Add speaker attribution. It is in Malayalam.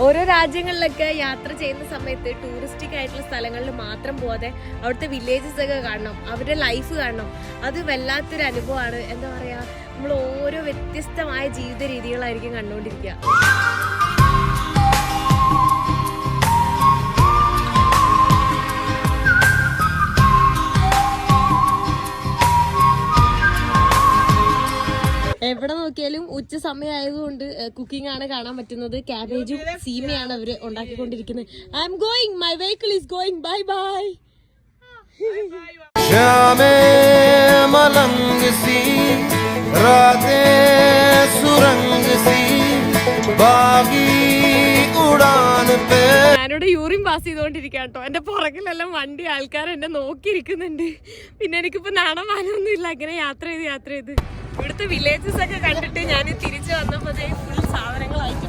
Speaker 1: ഓരോ രാജ്യങ്ങളിലൊക്കെ യാത്ര ചെയ്യുന്ന സമയത്ത് ടൂറിസ്റ്റിക് ആയിട്ടുള്ള സ്ഥലങ്ങളിൽ മാത്രം പോകാതെ അവിടുത്തെ വില്ലേജസ് ഒക്കെ കാണണം, അവരുടെ ലൈഫ് കാണണം. അത് വല്ലാത്തൊരു അനുഭവമാണ്. എന്താ പറയുക, നമ്മൾ ഓരോ വ്യത്യസ്തമായ ജീവിത രീതികളായിരിക്കും കണ്ടുകൊണ്ടിരിക്കുക. എവിടെ നോക്കിയാലും ഉച്ച സമയം ആയതുകൊണ്ട് കുക്കിംഗ് ആണ് കാണാൻ പറ്റുന്നത്. ക്യാബേജും സീമയാണ് അവര് ഉണ്ടാക്കിക്കൊണ്ടിരിക്കുന്നത്. I am going, my vehicle is going, bye bye. ഞാനിവിടെ യൂറിൻ പാസ് ചെയ്തോണ്ടിരിക്കുക കേട്ടോ. എന്റെ പുറകിലെല്ലാം വണ്ടി, ആൾക്കാർ എന്നെ നോക്കിയിരിക്കുന്നുണ്ട്. പിന്നെ എനിക്കിപ്പോ നാണമാനൊന്നും ഇല്ല. അങ്ങനെ യാത്ര ചെയ്ത് ഇവിടുത്തെ വില്ലേജസ് ഒക്കെ കണ്ടിട്ട് ഞാൻ തിരിച്ചു വന്നപ്പോ ഫുൾ സാധനങ്ങളായിട്ട്